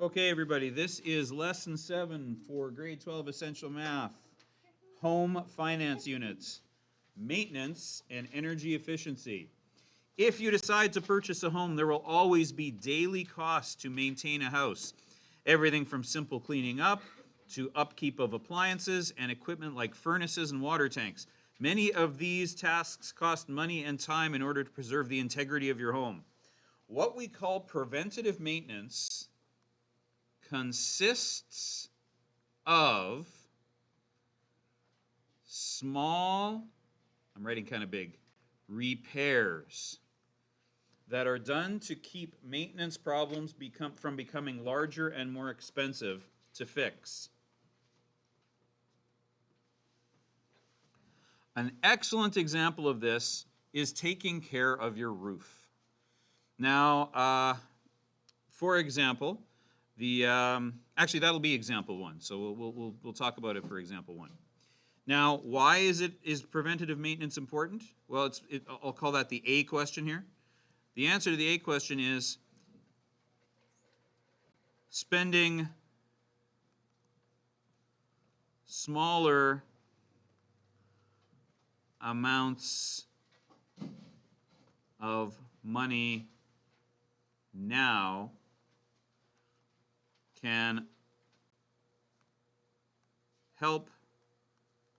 Okay, everybody, this is lesson 7 for grade 12 essential math. Home finance units, maintenance and energy efficiency. If you decide to purchase a home, there will always be daily costs to maintain a house. Everything from simple cleaning up to upkeep of appliances and equipment like furnaces and water tanks. Many of these tasks cost money and time in order to preserve the integrity of your home. What we call preventative maintenance consists of small, I'm writing kind of big, repairs that are done to keep maintenance problems from becoming larger and more expensive to fix. An excellent example of this is taking care of your roof. Now, for example, actually that'll be example 1, so we'll talk about it for example 1. Now, why is preventative maintenance important? Well, I'll call that the A question here. The answer to the A question is spending smaller amounts of money now can help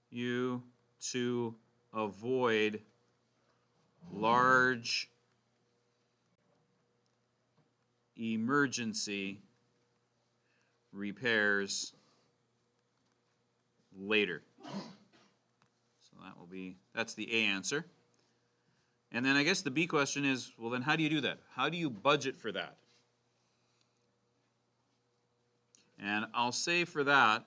you to avoid large emergency repairs later. So that's the A answer. And then I guess the B question is, well, then how do you do that? How do you budget for that? And I'll say for that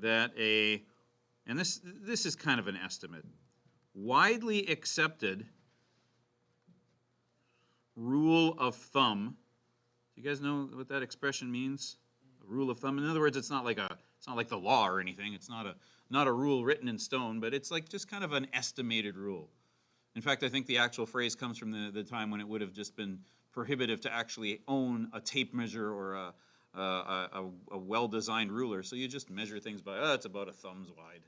and this is kind of an estimate, widely accepted rule of thumb. Do you guys know what that expression means? A rule of thumb. In other words, it's not like the law or anything. It's not a rule written in stone, but it's like just kind of an estimated rule. In fact, I think the actual phrase comes from the time when it would have just been prohibitive to actually own a tape measure or a well-designed ruler. So you just measure things by, it's about a thumb's wide.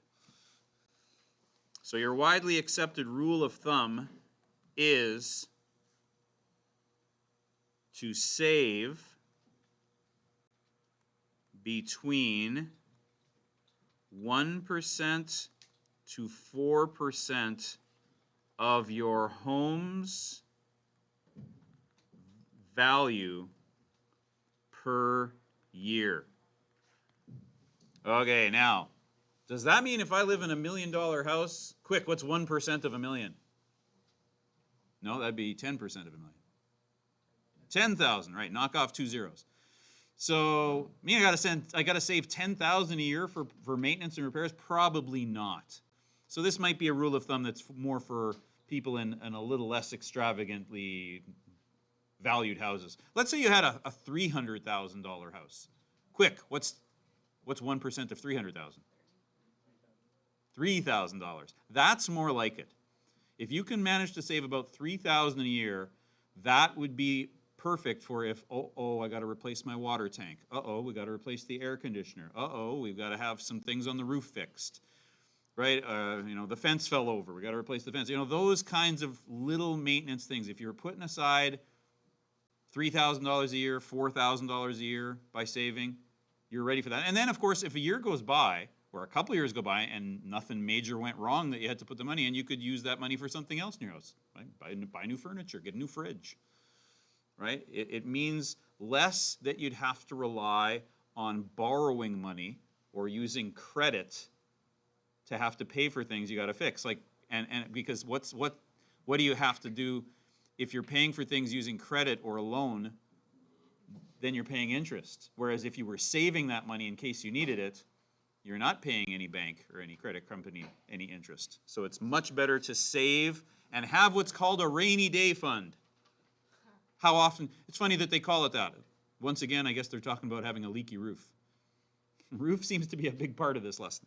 So your widely accepted rule of thumb is to save between 1% to 4% of your home's value per year. Okay, now, does that mean if I live in $1 million house, quick, what's 1% of $1 million? No, that'd be 10% of $1 million. 10,000, right? Knock off 2 zeros. So, I gotta save 10,000 a year for maintenance and repairs? Probably not. So this might be a rule of thumb that's more for people in a little less extravagantly valued houses. Let's say you had a $300,000 house. Quick, what's 1% of 300,000? $3,000. That's more like it. If you can manage to save about $3,000 a year, that would be perfect for if, I got to replace my water tank. We got to replace the air conditioner. We've got to have some things on the roof fixed. Right? The fence fell over. We got to replace the fence. Those kinds of little maintenance things. If you're putting aside $3,000 a year, $4,000 a year by saving, you're ready for that. And then, of course, if a year goes by, or a couple of years go by, and nothing major went wrong that you had to put the money in, you could use that money for something else in your house. Right? Buy new furniture, get a new fridge. Right? It means less that you'd have to rely on borrowing money or using credit to have to pay for things you got to fix. And because what do you have to do if you're paying for things using credit or a loan? Then you're paying interest. Whereas if you were saving that money in case you needed it, you're not paying any bank or any credit company any interest. So it's much better to save and have what's called a rainy day fund. How often? It's funny that they call it that. Once again, I guess they're talking about having a leaky roof. Roof seems to be a big part of this lesson.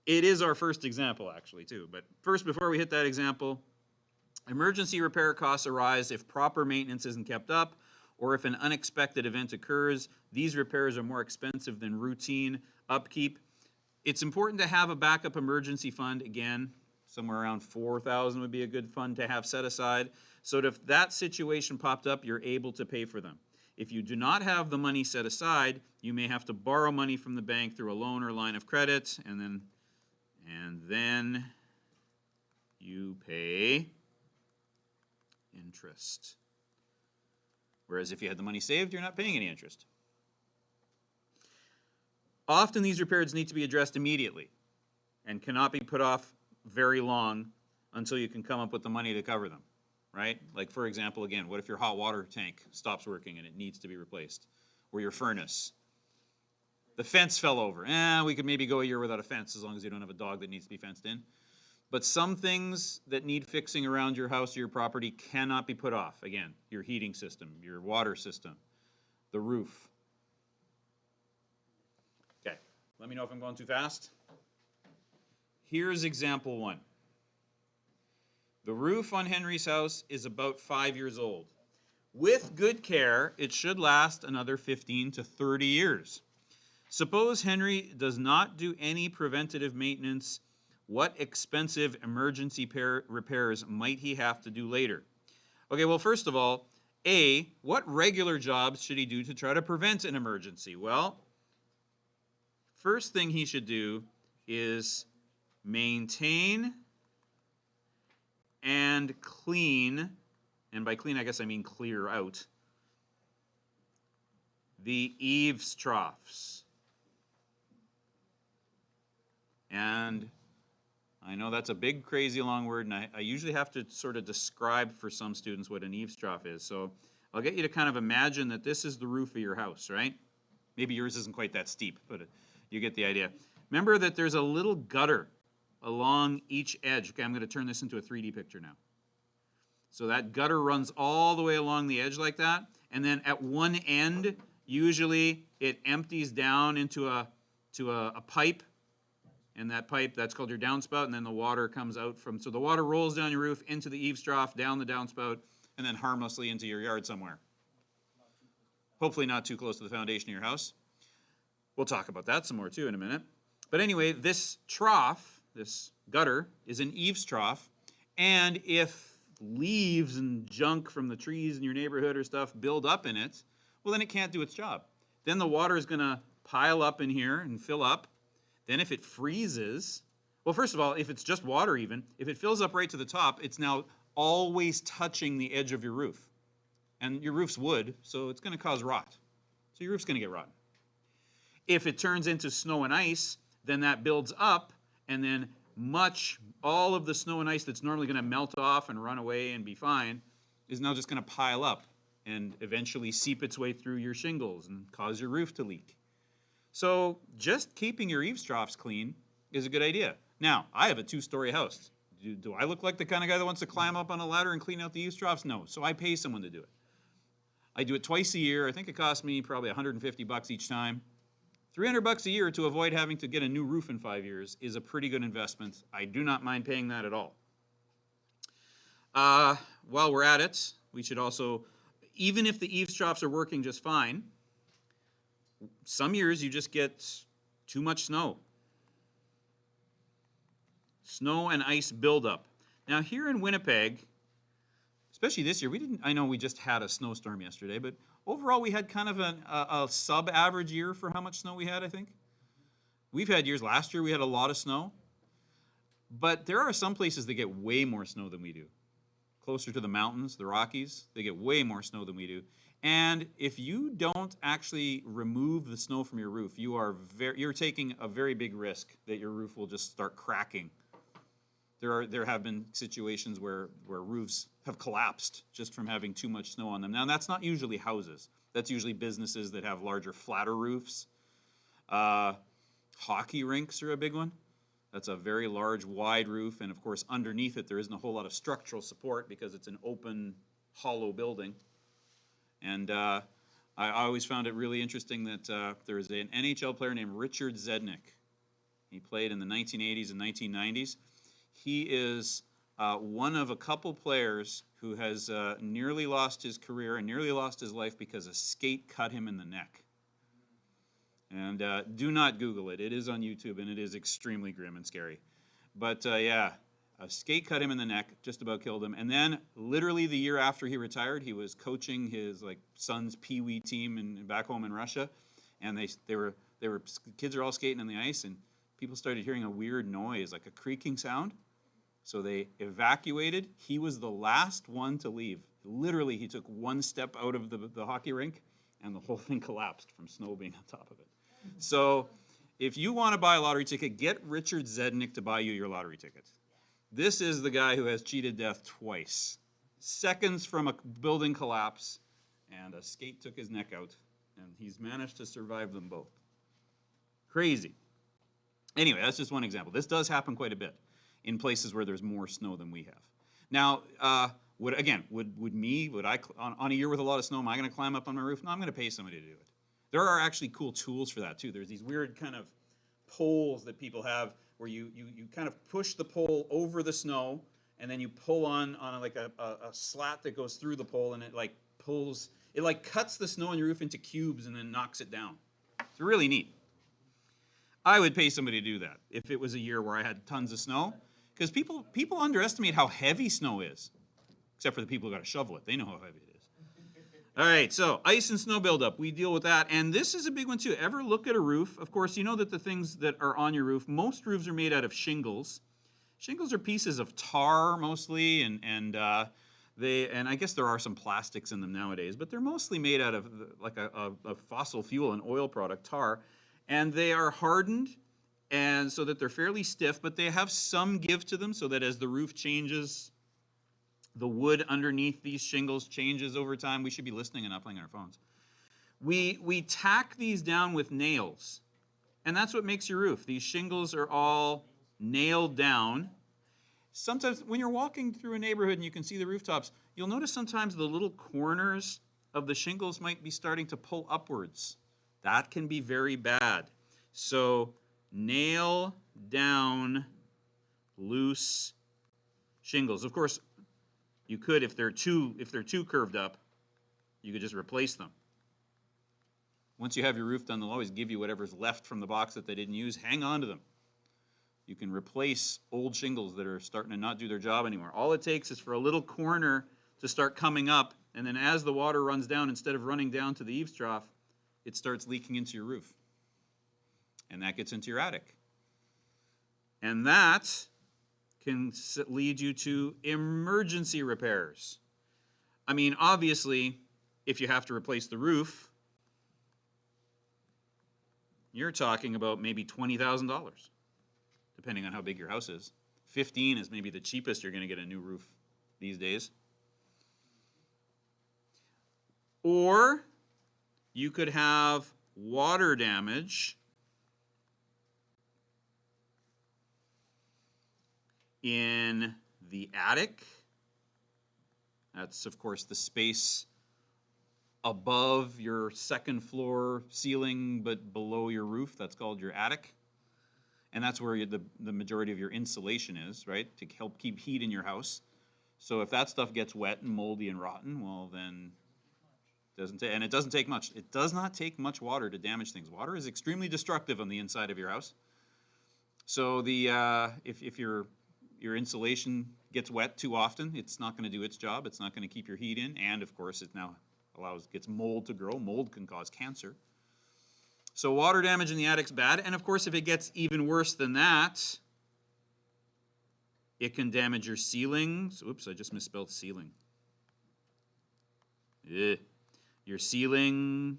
It is our first example, actually, too. But first, before we hit that example, emergency repair costs arise if proper maintenance isn't kept up or if an unexpected event occurs. These repairs are more expensive than routine upkeep. It's important to have a backup emergency fund. Again, somewhere around $4,000 would be a good fund to have set aside, so that if that situation popped up, you're able to pay for them. If you do not have the money set aside, you may have to borrow money from the bank through a loan or line of credit, and then you pay interest. Whereas if you had the money saved, you're not paying any interest. Often these repairs need to be addressed immediately and cannot be put off very long until you can come up with the money to cover them, right? Like, for example, again, what if your hot water tank stops working and it needs to be replaced? Or your furnace. The fence fell over. We could maybe go a year without a fence as long as you don't have a dog that needs to be fenced in. But some things that need fixing around your house or your property cannot be put off. Again, your heating system, your water system, the roof. Okay, let me know if I'm going too fast. Here's example 1. The roof on Henry's house is about 5 years old. With good care, it should last another 15 to 30 years. Suppose Henry does not do any preventative maintenance. What expensive emergency repairs might he have to do later? Okay, well, first of all, A, what regular jobs should he do to try to prevent an emergency? Well, first thing he should do is maintain and clean, and by clean I guess I mean clear out, the eaves troughs. And I know that's a big, crazy long word, and I usually have to sort of describe for some students what an eaves trough is. So I'll get you to kind of imagine that this is the roof of your house, right? Maybe yours isn't quite that steep, but you get the idea. Remember that there's a little gutter along each edge. Okay, I'm going to turn this into a 3D picture now. So that gutter runs all the way along the edge like that, and then at one end, usually it empties down into a pipe, and that pipe, that's called your downspout, and then the water comes out from, so the water rolls down your roof into the eaves trough, down the downspout, and then harmlessly into your yard somewhere. Hopefully not too close to the foundation of your house. We'll talk about that some more too in a minute. But anyway, this trough, this gutter, is an eaves trough, and if leaves and junk from the trees in your neighborhood or stuff build up in it, well, then it can't do its job. Then the water is going to pile up in here and fill up. Then if it freezes, well, first of all, if it's just water even, if it fills up right to the top, it's now always touching the edge of your roof. And your roof's wood, so it's going to cause rot. So your roof's going to get rotten. If it turns into snow and ice, then that builds up, and then all of the snow and ice that's normally going to melt off and run away and be fine is now just going to pile up and eventually seep its way through your shingles and cause your roof to leak. So just keeping your eaves troughs clean is a good idea. Now, I have a 2-story house. Do I look like the kind of guy that wants to climb up on a ladder and clean out the eaves troughs? No. So I pay someone to do it. I do it twice a year. I think it costs me probably $150 each time. $300 a year to avoid having to get a new roof in 5 years is a pretty good investment. I do not mind paying that at all. While we're at it, we should also, even if the eaves troughs are working just fine, some years you just get too much snow. Snow and ice buildup. Now here in Winnipeg, especially this year, I know we just had a snowstorm yesterday, but overall we had kind of a sub-average year for how much snow we had, I think. We've had years, last year we had a lot of snow, but there are some places that get way more snow than we do. Closer to the mountains, the Rockies, they get way more snow than we do. And if you don't actually remove the snow from your roof, you're taking a very big risk that your roof will just start cracking. There have been situations where roofs have collapsed just from having too much snow on them. Now, that's not usually houses. That's usually businesses that have larger, flatter roofs. Hockey rinks are a big one. That's a very large, wide roof, and of course, underneath it, there isn't a whole lot of structural support because it's an open, hollow building. And I always found it really interesting that there was an NHL player named Richard Zednik. He played in the 1980s and 1990s. He is one of a couple players who has nearly lost his career and nearly lost his life because a skate cut him in the neck. And do not Google it. It is on YouTube, and it is extremely grim and scary. But yeah, a skate cut him in the neck, just about killed him. And then, literally the year after he retired, he was coaching his son's pee-wee team back home in Russia, and they were kids are all skating on the ice, and people started hearing a weird noise, like a creaking sound. So they evacuated. He was the last one to leave. Literally, he took one step out of the hockey rink, and the whole thing collapsed from snow being on top of it. So if you want to buy a lottery ticket, get Richard Zednick to buy you your lottery ticket. This is the guy who has cheated death twice. Seconds from a building collapse, and a skate took his neck out, and he's managed to survive them both. Crazy. Anyway, that's just one example. This does happen quite a bit in places where there's more snow than we have. Now, would I, on a year with a lot of snow, am I going to climb up on my roof? No, I'm going to pay somebody to do it. There are actually cool tools for that, too. There's these weird kind of poles that people have where you kind of push the pole over the snow, and then you pull on a slat that goes through the pole, and it cuts the snow on your roof into cubes and then knocks it down. It's really neat. I would pay somebody to do that if it was a year where I had tons of snow, because people underestimate how heavy snow is, except for the people who got to shovel it. They know how heavy it is. All right, so ice and snow buildup, we deal with that. And this is a big one too. Ever look at a roof? Of course, you know that the things that are on your roof, most roofs are made out of shingles. Shingles are pieces of tar mostly, and I guess there are some plastics in them nowadays, but they're mostly made out of like a fossil fuel, an oil product, tar. And they are hardened, and so that they're fairly stiff, but they have some give to them so that as the roof changes, the wood underneath these shingles changes over time. We should be listening and not playing on our phones. We tack these down with nails, and that's what makes your roof. These shingles are all nailed down. Sometimes when you're walking through a neighborhood and you can see the rooftops, you'll notice sometimes the little corners of the shingles might be starting to pull upwards. That can be very bad. So nail down loose shingles. Of course, you could, if they're too curved up, you could just replace them. Once you have your roof done, they'll always give you whatever's left from the box that they didn't use. Hang on to them. You can replace old shingles that are starting to not do their job anymore. All it takes is for a little corner to start coming up, and then as the water runs down, instead of running down to the eaves trough, it starts leaking into your roof. And that gets into your attic. And that can lead you to emergency repairs. I mean, obviously, if you have to replace the roof, you're talking about maybe $20,000, depending on how big your house is. 15 is maybe the cheapest you're going to get a new roof these days. Or you could have water damage in the attic. That's, of course, the space above your second floor ceiling but below your roof. That's called your attic. And that's where the majority of your insulation is, right, to help keep heat in your house. So if that stuff gets wet and moldy and rotten, well, then it doesn't take much. It does not take much water to damage things. Water is extremely destructive on the inside of your house. So if your insulation gets wet too often, it's not going to do its job. It's not going to keep your heat in, and of course, it now gets mold to grow. Mold can cause cancer. So water damage in the attic's bad, and of course, if it gets even worse than that, it can damage your ceilings. Oops, I just misspelled ceiling. Your ceiling,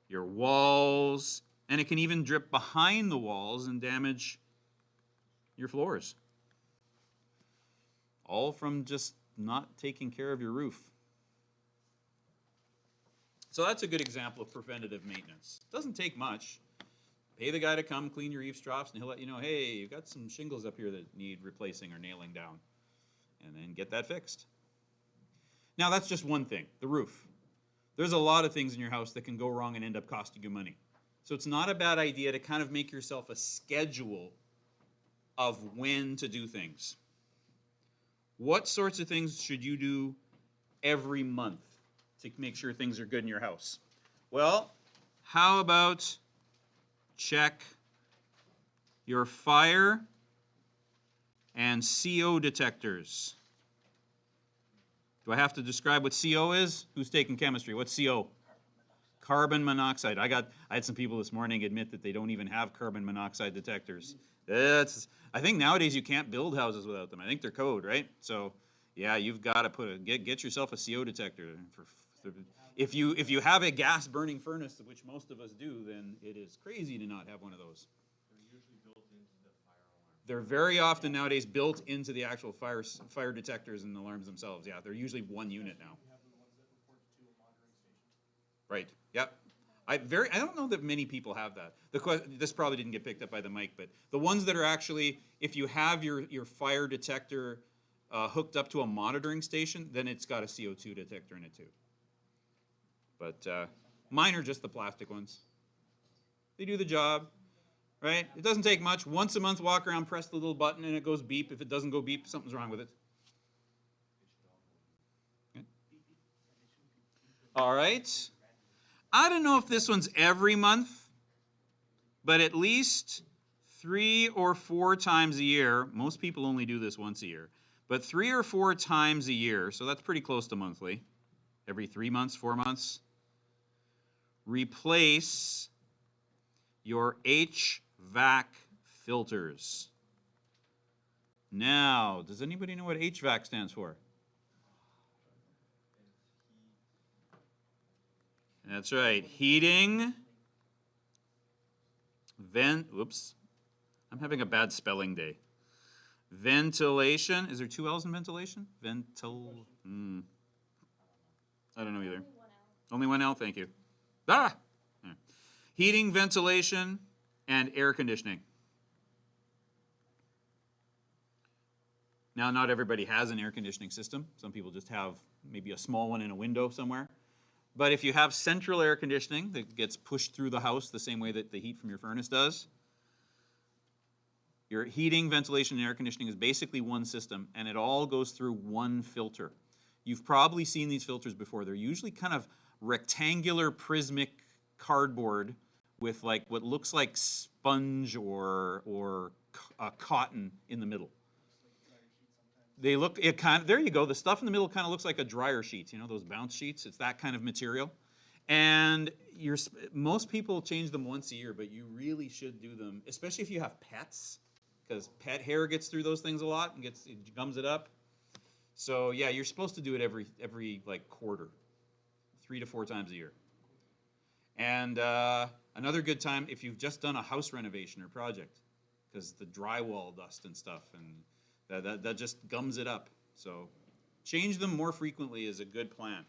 your walls, and it can even drip behind the walls and damage your floors. All from just not taking care of your roof. So that's a good example of preventative maintenance. It doesn't take much. Pay the guy to come clean your eaves troughs, and he'll let you know, hey, you've got some shingles up here that need replacing or nailing down. And then get that fixed. Now, that's just one thing, the roof. There's a lot of things in your house that can go wrong and end up costing you money. So it's not a bad idea to kind of make yourself a schedule of when to do things. What sorts of things should you do every month to make sure things are good in your house? Well, how about check your fire and CO detectors? Do I have to describe what CO is? Who's taking chemistry? What's CO? Carbon monoxide. I had some people this morning admit that they don't even have carbon monoxide detectors. I think nowadays you can't build houses without them. I think they're code, right? So yeah, you've got to get yourself a CO detector. If you have a gas burning furnace, which most of us do, then it is crazy to not have one of those. They're very often nowadays built into the actual fire detectors and alarms themselves. Yeah, they're usually one unit now. Right. Yep. I don't know that many people have that. This probably didn't get picked up by the mic, but the ones that are actually, if you have your fire detector hooked up to a monitoring station, then it's got a CO2 detector in it too. But mine are just the plastic ones. They do the job, right? It doesn't take much. Once a month, walk around, press the little button, and it goes beep. If it doesn't go beep, something's wrong with it. Okay. All right. I don't know if this one's every month, but at least 3 or 4 times a year. Most people only do this once a year, but 3 or 4 times a year, so that's pretty close to monthly. Every 3 months, 4 months. Replace your HVAC filters. Now, does anybody know what HVAC stands for? That's right. Heating, oops. I'm having a bad spelling day. Ventilation. Is there 2 L's in ventilation? I don't know either. Only 1 L, thank you. Ah! Heating, ventilation, and air conditioning. Now, not everybody has an air conditioning system. Some people just have maybe a small one in a window somewhere. But if you have central air conditioning that gets pushed through the house the same way that the heat from your furnace does, your heating, ventilation, and air conditioning is basically one system, and it all goes through one filter. You've probably seen these filters before. They're usually kind of rectangular prismic cardboard with like what looks like sponge or cotton in the middle. They look, there you go. The stuff in the middle kind of looks like a dryer sheet. You know, those bounce sheets? It's that kind of material. And most people change them once a year, but you really should do them, especially if you have pets, because pet hair gets through those things a lot and gums it up. So yeah, you're supposed to do it every like quarter, 3 to 4 times a year. And another good time if you've just done a house renovation or project, because the drywall dust and stuff, and that just gums it up. So change them more frequently is a good plan.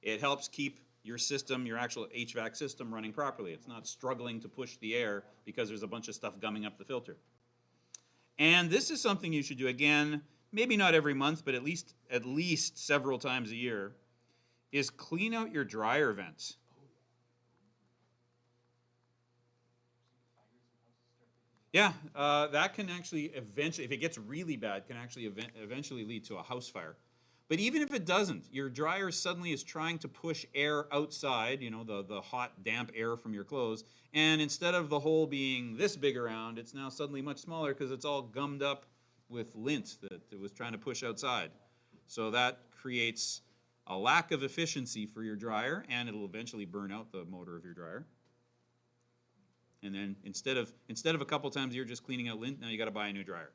It helps keep your system, your actual HVAC system, running properly. It's not struggling to push the air because there's a bunch of stuff gumming up the filter. And this is something you should do, again, maybe not every month, but at least several times a year, is clean out your dryer vents. Yeah, that can actually eventually, if it gets really bad, can actually eventually lead to a house fire. But even if it doesn't, your dryer suddenly is trying to push air outside, you know, the hot, damp air from your clothes, and instead of the hole being this big around, it's now suddenly much smaller because it's all gummed up with lint that it was trying to push outside. So that creates a lack of efficiency for your dryer, and it'll eventually burn out the motor of your dryer. And then instead of a couple times a year just cleaning out lint, now you got to buy a new dryer.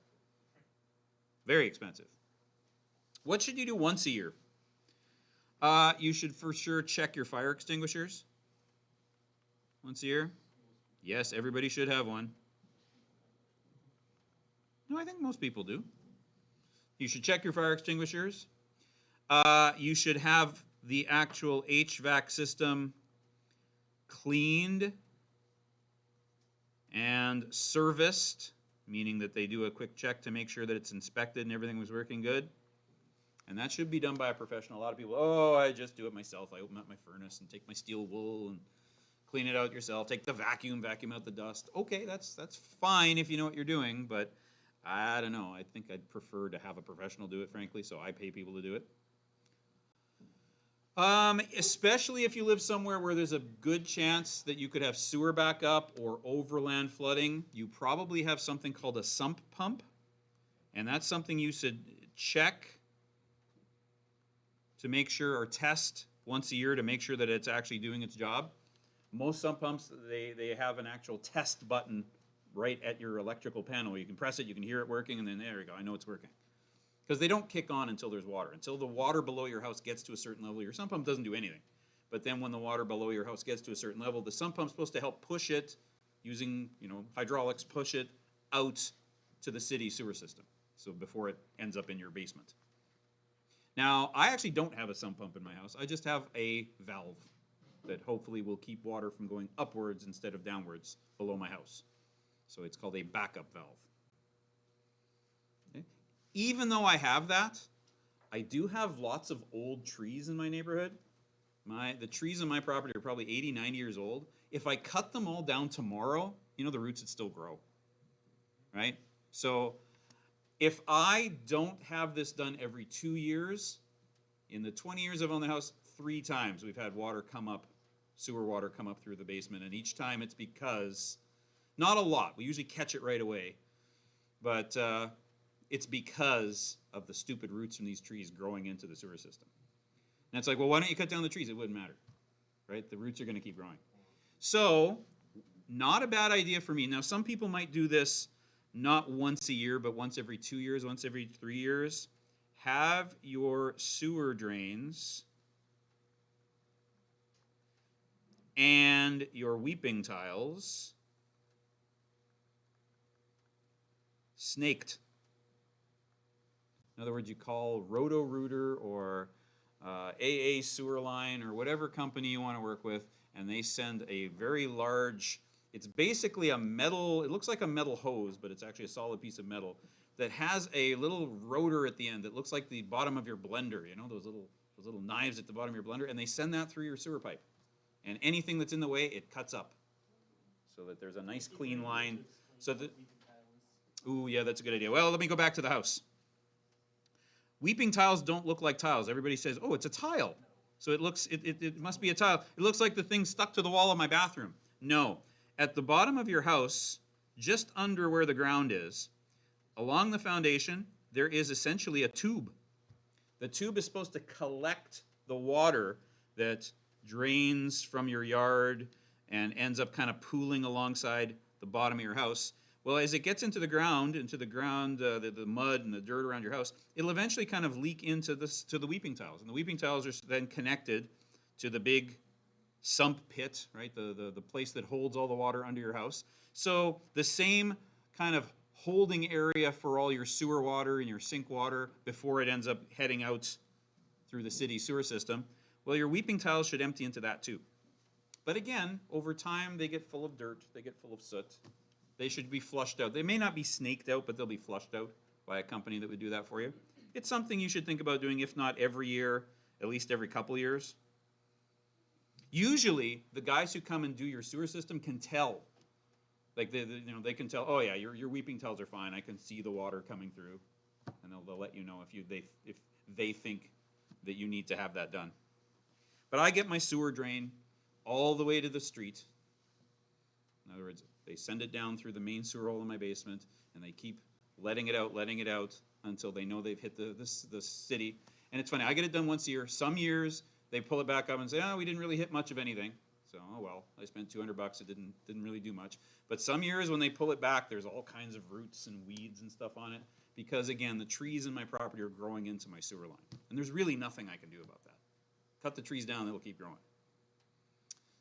Very expensive. What should you do once a year? You should for sure check your fire extinguishers once a year. Yes, everybody should have one. No, I think most people do. You should check your fire extinguishers. You should have the actual HVAC system cleaned and serviced, meaning that they do a quick check to make sure that it's inspected and everything was working good. And that should be done by a professional. A lot of people, oh, I just do it myself. I open up my furnace and take my steel wool and clean it out yourself. Take the vacuum out the dust. Okay, that's fine if you know what you're doing, but I don't know. I think I'd prefer to have a professional do it, frankly, so I pay people to do it. Especially if you live somewhere where there's a good chance that you could have sewer backup or overland flooding, you probably have something called a sump pump, and that's something you should check to make sure, or test once a year to make sure that it's actually doing its job. Most sump pumps, they have an actual test button right at your electrical panel. You can press it, you can hear it working, and then there you go, I know it's working. Because they don't kick on until there's water. Until the water below your house gets to a certain level, your sump pump doesn't do anything. But then when the water below your house gets to a certain level, the sump pump's supposed to help push it using, hydraulics, push it out to the city sewer system. So before it ends up in your basement. Now, I actually don't have a sump pump in my house. I just have a valve that hopefully will keep water from going upwards instead of downwards below my house. So it's called a backup valve. Okay. Even though I have that, I do have lots of old trees in my neighborhood. The trees on my property are probably 80, 90 years old. If I cut them all down tomorrow, the roots would still grow, right? So if I don't have this done every 2 years, in the 20 years I've owned the house, 3 times we've had water come up, sewer water come up through the basement, and each time it's because, not a lot, we usually catch it right away, but it's because of the stupid roots from these trees growing into the sewer system. And it's like, well, why don't you cut down the trees? It wouldn't matter, right? The roots are going to keep growing. So, not a bad idea for me. Now, some people might do this not once a year, but once every 2 years, once every 3 years. Have your sewer drains and your weeping tiles snaked. In other words, you call Roto-Rooter or AA Sewer Line or whatever company you want to work with, and they send a very large, it's basically a metal, it looks like a metal hose, but it's actually a solid piece of metal that has a little rotor at the end that looks like the bottom of your blender, those little knives at the bottom of your blender, and they send that through your sewer pipe. And anything that's in the way, it cuts up so that there's a nice clean line. So that, ooh, yeah, that's a good idea. Well, let me go back to the house. Weeping tiles don't look like tiles. Everybody says, oh, it's a tile. So it must be a tile. It looks like the thing stuck to the wall of my bathroom. No. At the bottom of your house, just under where the ground is, along the foundation, there is essentially a tube. The tube is supposed to collect the water that drains from your yard and ends up kind of pooling alongside the bottom of your house. Well, as it gets into the ground, the mud and the dirt around your house, it'll eventually kind of leak into the weeping tiles. And the weeping tiles are then connected to the big sump pit, right? The place that holds all the water under your house. So the same kind of holding area for all your sewer water and your sink water before it ends up heading out through the city sewer system. Well, your weeping tiles should empty into that too. But again, over time, they get full of dirt, they get full of soot. They should be flushed out. They may not be snaked out, but they'll be flushed out by a company that would do that for you. It's something you should think about doing, if not every year, at least every couple years. Usually, the guys who come and do your sewer system can tell. Like they can tell, oh yeah, your weeping tiles are fine. I can see the water coming through, and they'll let you know if they think that you need to have that done. But I get my sewer drain all the way to the street. In other words, they send it down through the main sewer hole in my basement, and they keep letting it out until they know they've hit the city. And it's funny, I get it done once a year. Some years they pull it back up and say, oh, we didn't really hit much of anything. So, oh well, I spent $200. It didn't really do much. But some years when they pull it back, there's all kinds of roots and weeds and stuff on it, because again, the trees in my property are growing into my sewer line, and there's really nothing I can do about that. Cut the trees down, they'll keep growing.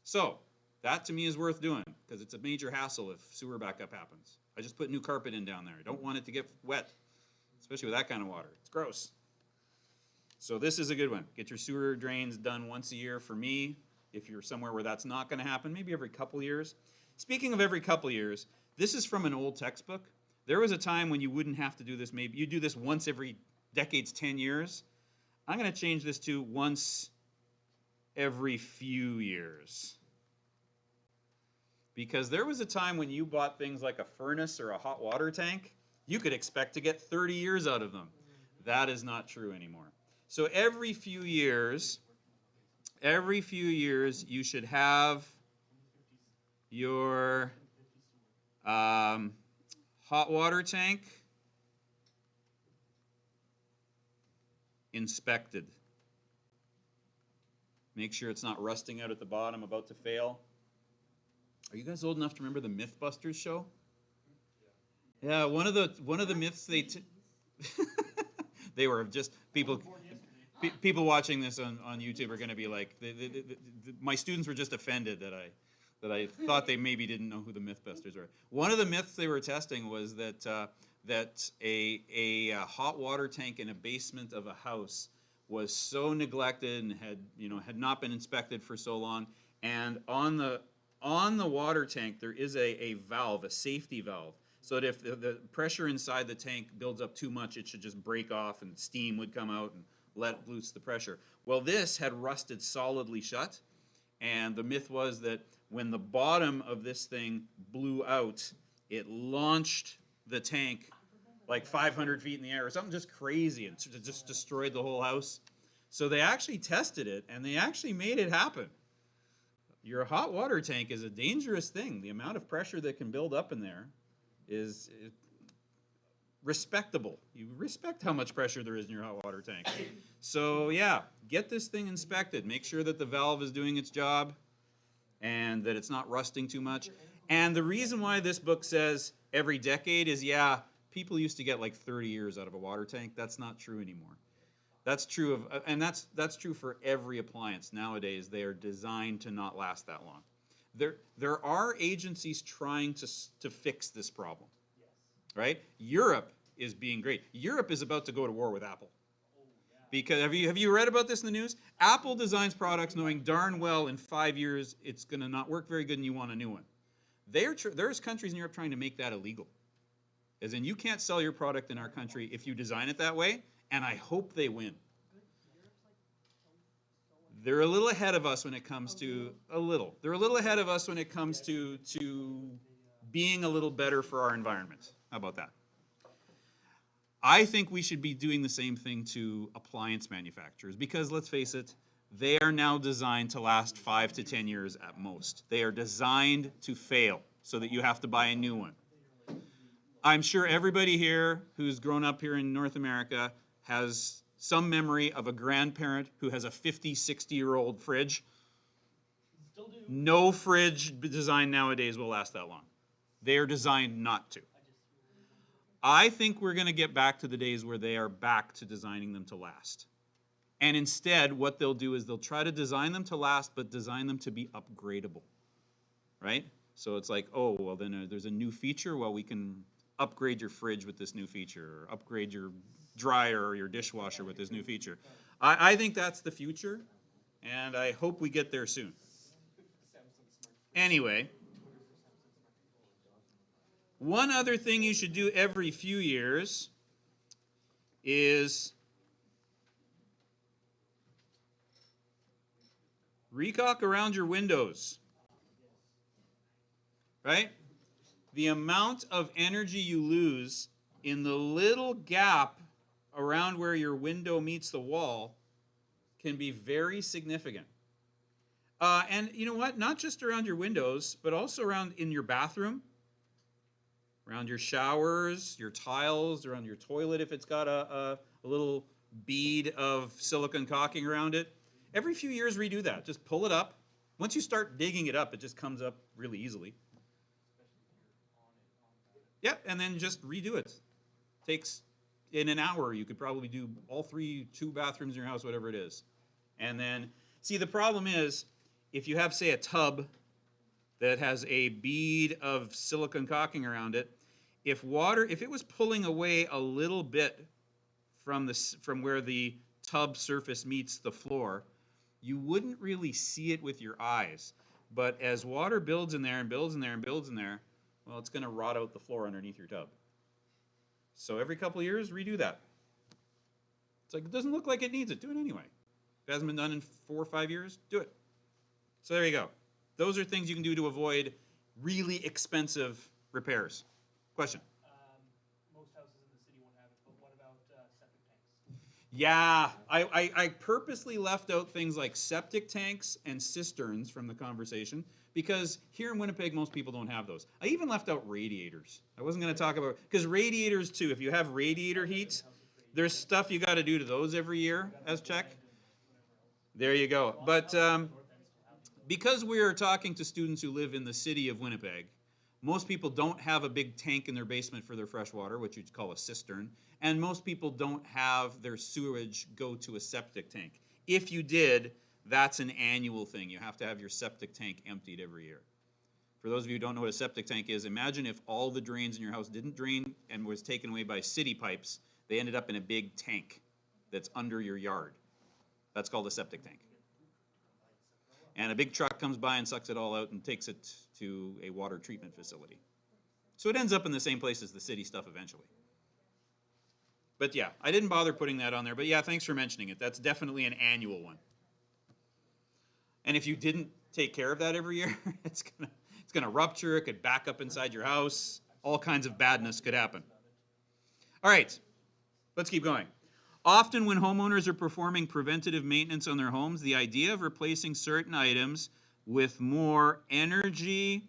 So that to me is worth doing, because it's a major hassle if sewer backup happens. I just put new carpet in down there. I don't want it to get wet, especially with that kind of water. It's gross. So this is a good one. Get your sewer drains done once a year. For me, if you're somewhere where that's not going to happen, maybe every couple years. Speaking of every couple years, this is from an old textbook. There was a time when you wouldn't have to do this. Maybe you do this once every decades, 10 years. I'm going to change this to once every few years. Because there was a time when you bought things like a furnace or a hot water tank, you could expect to get 30 years out of them. That is not true anymore. So every few years, you should have your hot water tank inspected. Make sure it's not rusting out at the bottom, about to fail. Are you guys old enough to remember the Mythbusters show? Yeah, one of the myths they were just people watching this on YouTube are going to be like, my students were just offended that I thought they maybe didn't know who the Mythbusters were. One of the myths they were testing was that a hot water tank in a basement of a house was so neglected and had not been inspected for so long, and on the water tank there is a valve, a safety valve, so that if the pressure inside the tank builds up too much, it should just break off and steam would come out and let loose the pressure. Well, this had rusted solidly shut, and the myth was that when the bottom of this thing blew out, it launched the tank like 500 feet in the air or something just crazy, and just destroyed the whole house. So they actually tested it, and they actually made it happen. Your hot water tank is a dangerous thing. The amount of pressure that can build up in there is respectable. You respect how much pressure there is in your hot water tank. So yeah, get this thing inspected. Make sure that the valve is doing its job and that it's not rusting too much. And the reason why this book says every decade is, yeah, people used to get like 30 years out of a water tank. That's not true anymore. That's true of, and that's true for every appliance nowadays. They are designed to not last that long. There are agencies trying to fix this problem, right? Europe is being great. Europe is about to go to war with Apple. Because have you read about this in the news? Apple designs products knowing darn well in 5 years it's going to not work very good and you want a new one. There's countries in Europe trying to make that illegal. As in, you can't sell your product in our country if you design it that way, and I hope they win. They're a little ahead of us when it comes to They're a little ahead of us when it comes to being a little better for our environment. How about that? I think we should be doing the same thing to appliance manufacturers because, let's face it, they are now designed to last 5 to 10 years at most. They are designed to fail so that you have to buy a new one. I'm sure everybody here who's grown up here in North America has some memory of a grandparent who has a 50, 60-year-old fridge. Still do. No fridge design nowadays will last that long. They are designed not to. I think we're going to get back to the days where they are back to designing them to last. And instead, what they'll do is they'll try to design them to last, but design them to be upgradable, right? So it's like, oh, well, then there's a new feature. Well, we can upgrade your fridge with this new feature, or upgrade your dryer or your dishwasher with this new feature. I think that's the future, and I hope we get there soon. Anyway, one other thing you should do every few years is recaulk around your windows, right? The amount of energy you lose in the little gap around where your window meets the wall can be very significant. And you know what? Not just around your windows, but also around in your bathroom, around your showers, your tiles, around your toilet if it's got a little bead of silicone caulking around it. Every few years redo that. Just pull it up. Once you start digging it up, it just comes up really easily. Yep, and then just redo it. Takes in an hour, you could probably do all two bathrooms in your house, whatever it is. And then, see, the problem is, if you have, say, a tub that has a bead of silicone caulking around it, if it was pulling away a little bit from where the tub surface meets the floor, you wouldn't really see it with your eyes. But as water builds in there and builds in there and builds in there, well, it's going to rot out the floor underneath your tub. So every couple of years, redo that. It's like, it doesn't look like it needs it. Do it anyway. If it hasn't been done in 4 or 5 years, do it. So there you go. Those are things you can do to avoid really expensive repairs. Question? Most Yeah, I purposely left out things like septic tanks and cisterns from the conversation because here in Winnipeg, most people don't have those. I even left out radiators. I wasn't going to talk about, because radiators too, if you have radiator heat, there's stuff you got to do to those every year as check. There you go. But because we are talking to students who live in the city of Winnipeg, most people don't have a big tank in their basement for their fresh water, which you'd call a cistern, and most people don't have their sewage go to a septic tank. If you did, that's an annual thing. You have to have your septic tank emptied every year. For those of you who don't know what a septic tank is, imagine if all the drains in your house didn't drain and was taken away by city pipes. They ended up in a big tank that's under your yard. That's called a septic tank. And a big truck comes by and sucks it all out and takes it to a water treatment facility. So it ends up in the same place as the city stuff eventually. But yeah, I didn't bother putting that on there. But yeah, thanks for mentioning it. That's definitely an annual one. And if you didn't take care of that every year, it's gonna rupture. It could back up inside your house. All kinds of badness could happen. All right, let's keep going. Often when homeowners are performing preventative maintenance on their homes, the idea of replacing certain items with more energy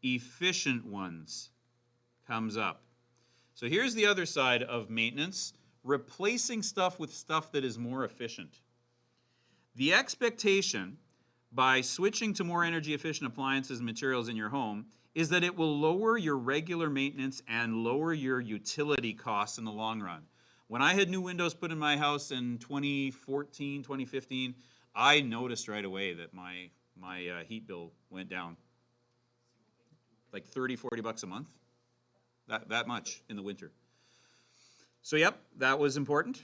efficient ones comes up. So here's the other side of maintenance, replacing stuff with stuff that is more efficient. The expectation by switching to more energy efficient appliances and materials in your home is that it will lower your regular maintenance and lower your utility costs in the long run. When I had new windows put in my house in 2014, 2015, I noticed right away that my heat bill went down like 30, 40 bucks a month. That much in the winter. So yep, that was important.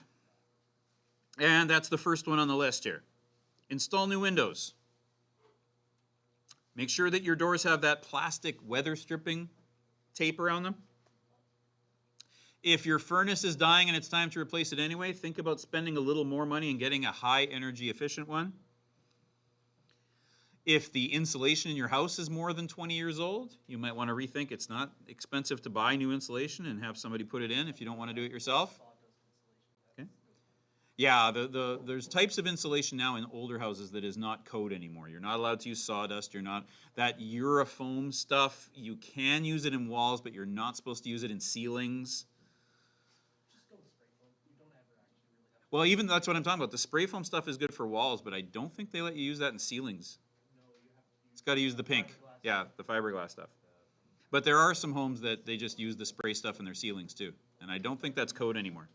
And that's the first one on the list here. Install new windows. Make sure that your doors have that plastic weather stripping tape around them. If your furnace is dying and it's time to replace it anyway, think about spending a little more money and getting a high energy efficient one. If the insulation in your house is more than 20 years old, you might want to rethink. It's not expensive to buy new insulation and have somebody put it in if you don't want to do it yourself. Okay. Yeah, there's types of insulation now in older houses that is not code anymore. You're not allowed to use sawdust. You're not, that Urafoam stuff, you can use it in walls, but you're not supposed to use it in ceilings. Well, even that's what I'm talking about. The spray foam stuff is good for walls, but I don't think they let you use that in ceilings. It's got to use the pink. Yeah, the fiberglass stuff. But there are some homes that they just use the spray stuff in their ceilings too. And I don't think that's code anymore.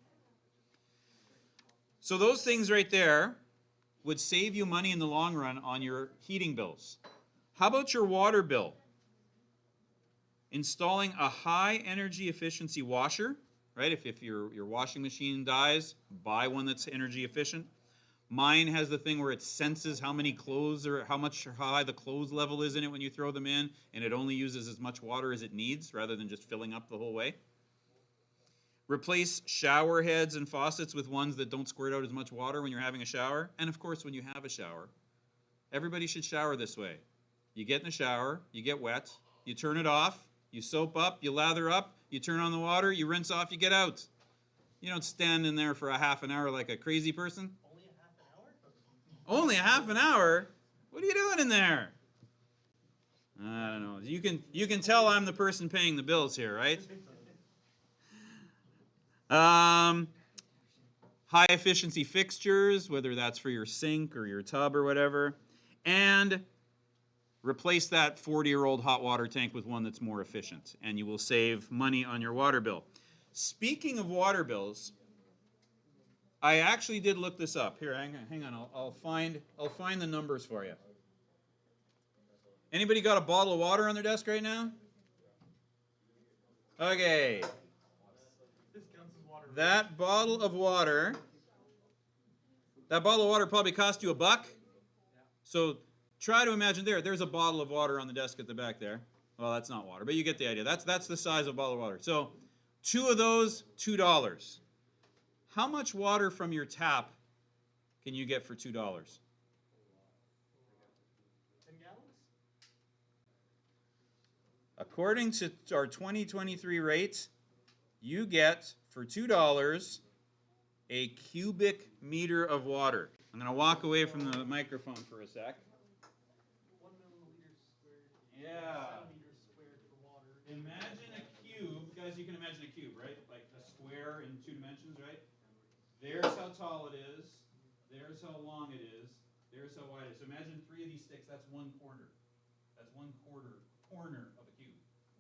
So those things right there would save you money in the long run on your heating bills. How about your water bill? Installing a high energy efficiency washer, right? If your washing machine dies, buy one that's energy efficient. Mine has the thing where it senses how many clothes or how high the clothes level is in it when you throw them in, and it only uses as much water as it needs rather than just filling up the whole way. Replace shower heads and faucets with ones that don't squirt out as much water when you're having a shower. And of course, when you have a shower, everybody should shower this way. You get in the shower, you get wet, you turn it off, you soap up, you lather up, you turn on the water, you rinse off, you get out. You don't stand in there for a half an hour like a crazy person. Only a half an hour? What are you doing in there? I don't know. You can tell I'm the person paying the bills here, right? High efficiency fixtures, whether that's for your sink or your tub or whatever, and replace that 40-year-old hot water tank with one that's more efficient, and you will save money on your water bill. Speaking of water bills, I actually did look this up. Here, hang on. I'll find the numbers for you. Anybody got a bottle of water on their desk right now? Okay. That bottle of water probably cost you $1. So try to imagine there's a bottle of water on the desk at the back there. Well, that's not water, but you get the idea. That's the size of a bottle of water. So 2 of those, $2. How much water from your tap can you get for $2? 10 gallons? According to our 2023 rates, you get for $2 A cubic meter of water. I'm going to walk away from the microphone for a sec. 1 milliliter squared. Yeah. Centimeters squared for water. Imagine a cube. Guys, you can imagine a cube, right? Like a square in 2 dimensions, right? There's how tall it is. There's how long it is. There's how wide it is. So imagine 3 of these sticks. That's 1 corner. That's 1 corner of a cube.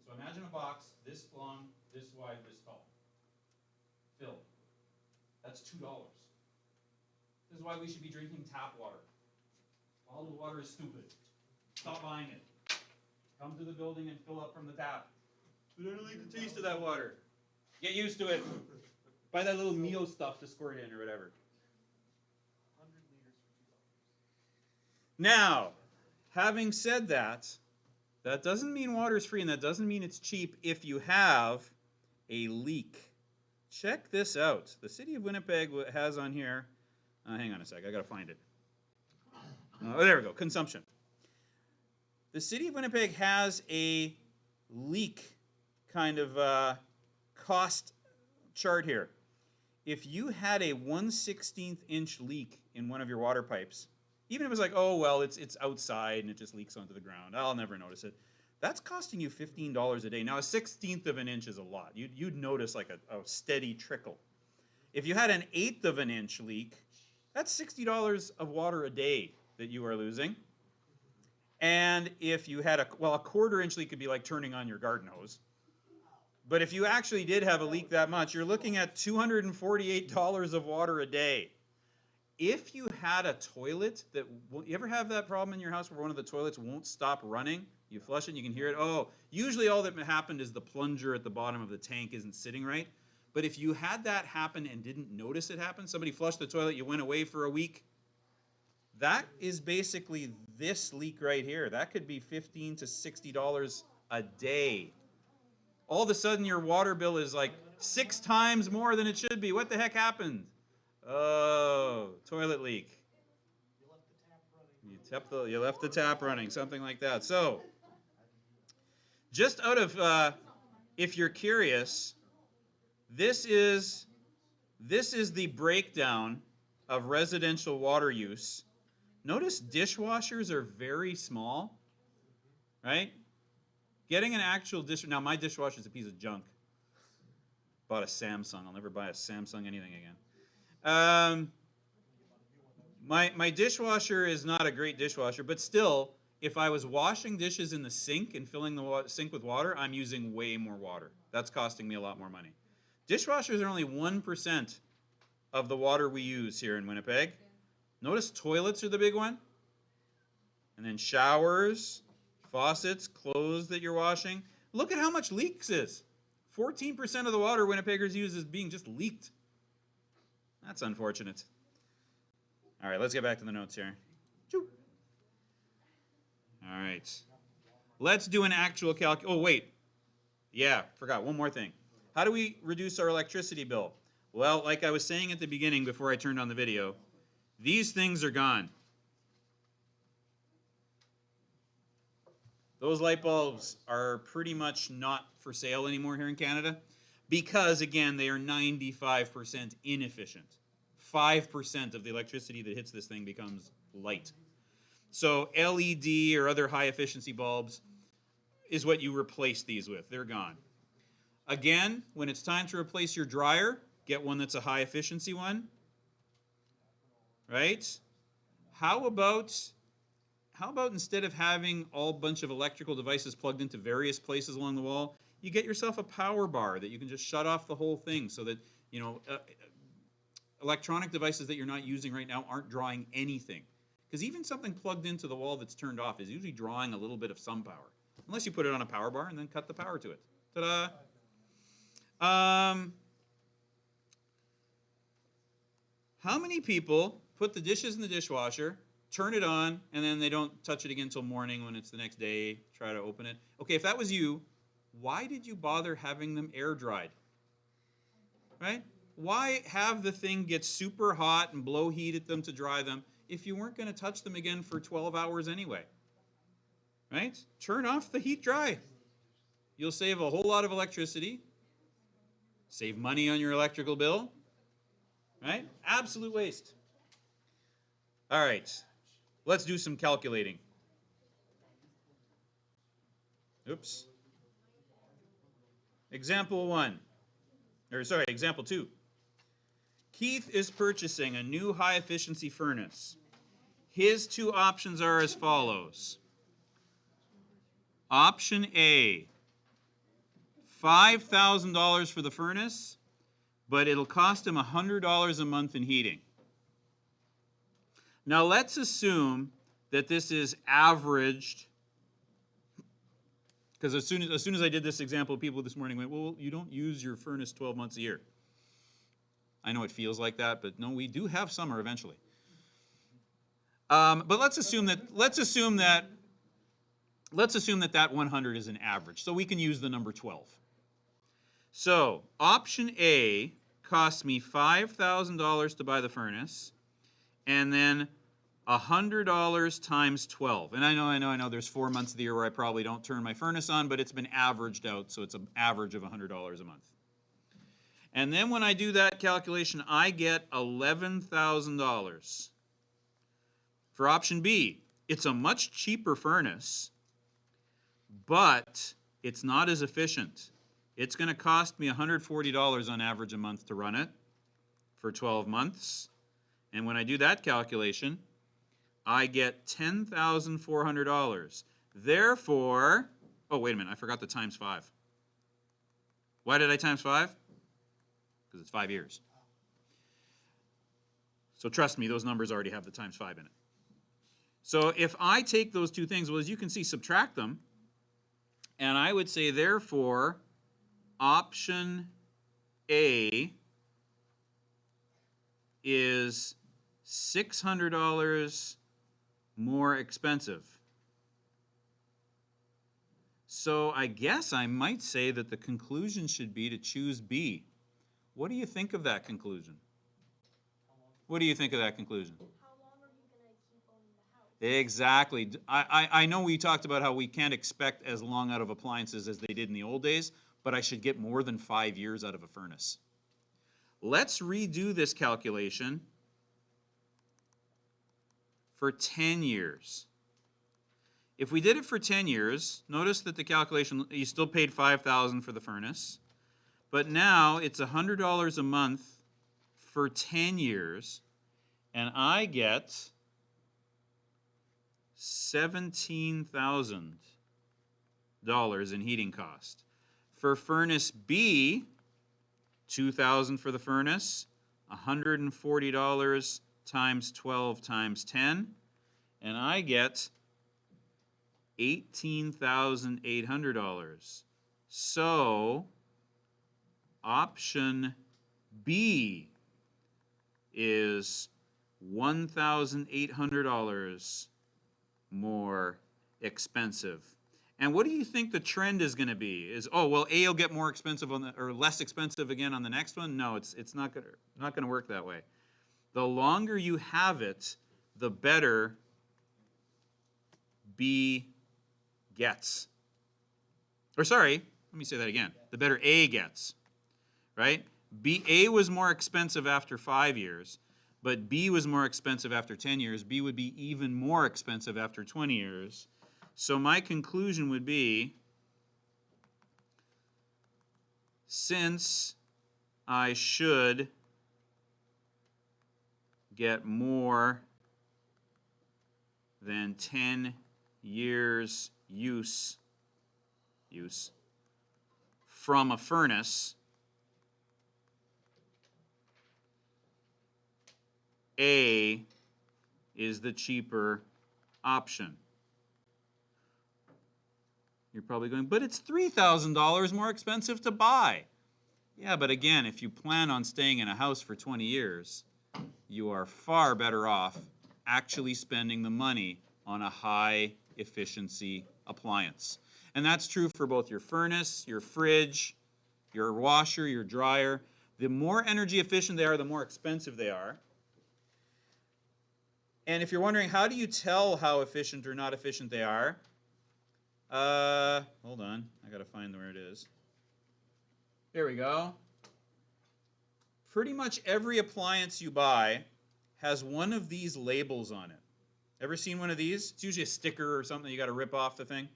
So imagine a box this long, this wide, this tall. Filled. That's $2. This is why we should be drinking tap water. Bottled water is stupid. Stop buying it. Come to the building and fill up from the tap. But I don't like the taste of that water. Get used to it. Buy that little Mio stuff to squirt in or whatever. 100 liters for $2. Now, having said that, that doesn't mean water is free, and that doesn't mean it's cheap if you have a leak. Check this out. The city of Winnipeg has on here, hang on a sec, I gotta find it. Oh, there we go, consumption. The city of Winnipeg has a leak kind of cost chart here. If you had a 1/16 inch leak in one of your water pipes, even if it was like, oh, well, it's outside and it just leaks onto the ground, I'll never notice it. That's costing you $15 a day. Now, a 1/16 of an inch is a lot. You'd notice like a steady trickle. If you had an 1/8 of an inch leak, that's $60 of water a day that you are losing. And if you had a 1/4 inch leak could be like turning on your garden hose. But if you actually did have a leak that much, you're looking at $248 of water a day. If you had a toilet that, you ever have that problem in your house where one of the toilets won't stop running? You flush it and you can hear it. Oh, usually all that happened is the plunger at the bottom of the tank isn't sitting right. But if you had that happen and didn't notice it happen, somebody flushed the toilet, you went away for a week, that is basically this leak right here. That could be $15 to $60 a day. All of a sudden your water bill is like 6 times more than it should be. What the heck happened? Oh, toilet leak. You left the tap running. You left the tap running, something like that. So, just out of, if you're curious, this is the breakdown of residential water use. Notice dishwashers are very small, right? Getting an actual now my dishwasher is a piece of junk. Bought a Samsung. I'll never buy a Samsung anything again. My dishwasher is not a great dishwasher, but still, if I was washing dishes in the sink and filling the sink with water, I'm using way more water. That's costing me a lot more money. Dishwashers are only 1% of the water we use here in Winnipeg. Notice toilets are the big one. And then showers, faucets, clothes that you're washing. Look at how much leaks is. 14% of the water Winnipeggers use is being just leaked. That's unfortunate. All right, let's get back to the notes here. All right. Let's do an actual oh, wait. Yeah, forgot one more thing. How do we reduce our electricity bill? Well, like I was saying at the beginning before I turned on the video, these things are gone. Those light bulbs are pretty much not for sale anymore here in Canada because, again, they are 95% inefficient. 5% of the electricity that hits this thing becomes light. So LED or other high-efficiency bulbs is what you replace these with. They're gone. Again, when it's time to replace your dryer, get one that's a high-efficiency one. Right? How about instead of having all bunch of electrical devices plugged into various places along the wall, you get yourself a power bar that you can just shut off the whole thing so that, electronic devices that you're not using right now aren't drawing anything. Because even something plugged into the wall that's turned off is usually drawing a little bit of some power. Unless you put it on a power bar and then cut the power to it. Ta-da! How many people put the dishes in the dishwasher, turn it on, and then they don't touch it again until morning when it's the next day, try to open it? Okay, if that was you, why did you bother having them air dried? Right? Why have the thing get super hot and blow heat at them to dry them if you weren't going to touch them again for 12 hours anyway? Right? Turn off the heat dry. You'll save a whole lot of electricity, save money on your electrical bill, right? Absolute waste. All right, let's do some calculating. Oops. Example 1, or sorry, example 2. Keith is purchasing a new high-efficiency furnace. His two options are as follows. Option A, $5,000 for the furnace, but it'll cost him $100 a month in heating. Now let's assume that this is averaged, because as soon as I did this example, people this morning went, well, you don't use your furnace 12 months a year. I know it feels like that, but no, we do have summer eventually. But let's assume that that 100 is an average, so we can use the number 12. So option A costs me $5,000 to buy the furnace, and then $100 times 12. And I know there's 4 months of the year where I probably don't turn my furnace on, but it's been averaged out, so it's an average of $100 a month. And then when I do that calculation, I get $11,000. For option B, it's a much cheaper furnace, but it's not as efficient. It's going to cost me $140 on average a month to run it for 12 months. And when I do that calculation, I get $10,400. Therefore, oh, wait a minute, I forgot the times 5. Why did I times 5? Because it's 5 years. So trust me, those numbers already have the times 5 in it. So if I take those two things, well, as you can see, subtract them, and I would say, therefore, option A is $600 more expensive. So I guess I might say that the conclusion should be to choose B. What do you think of that conclusion? What do you think of that conclusion? How long are you going to keep owning the house? Exactly. I know we talked about how we can't expect as long out of appliances as they did in the old days, but I should get more than 5 years out of a furnace. Let's redo this calculation for 10 years. If we did it for 10 years, notice that the calculation, you still paid $5,000 for the furnace, but now it's $100 a month for 10 years, and I get $17,000 in heating cost. For furnace B, $2,000 for the furnace, $140 times 12 times 10, and I get $18,800. So option B is $1,800 more expensive. And what do you think the trend is going to be? Is, oh, well, A will get more expensive on the, or less expensive again on the next one? No, it's not going to work that way. The longer you have it, the better B gets. Or sorry, let me say that again. The better A gets, right? A was more expensive after 5 years, but B was more expensive after 10 years. B would be even more expensive after 20 years. So my conclusion would be, since I should get more than 10 years use from a furnace, A is the cheaper option. You're probably going, but it's $3,000 more expensive to buy. Yeah, but again, if you plan on staying in a house for 20 years, you are far better off actually spending the money on a high efficiency appliance. And that's true for both your furnace, your fridge, your washer, your dryer. The more energy efficient they are, the more expensive they are. And if you're wondering, how do you tell how efficient or not efficient they are? Hold on, I gotta find where it is. There we go. pretty much every appliance you buy has one of these labels on it. Ever seen one of these? It's usually a sticker or something you got to rip off the thing.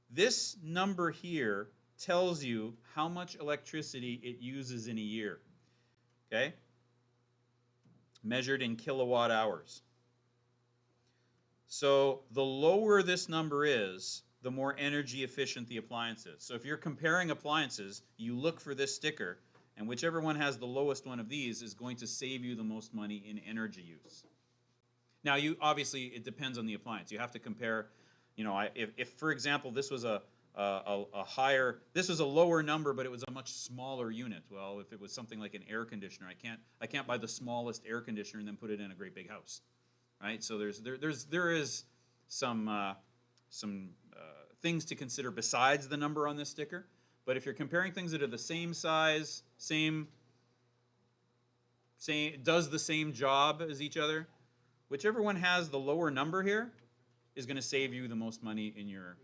This number here tells you how much electricity it uses in a year. Okay? Measured in kilowatt hours. So the lower this number is, the more energy efficient the appliance is. So if you're comparing appliances, you look for this sticker, and whichever one has the lowest one of these is going to save you the most money in energy use. Now, you obviously, it depends on the appliance. You have to compare, you know, if for example, this was a lower number, but it was a much smaller unit. Well, if it was something like an air conditioner, I can't buy the smallest air conditioner and then put it in a great big house, right? So there is some things to consider besides the number on this sticker. But if you're comparing things that are the same size, does the same job as each other, whichever one has the lower number here is going to save you the most money in your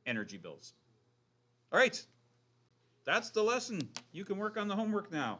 energy bills. All right, that's the lesson. You can work on the homework now.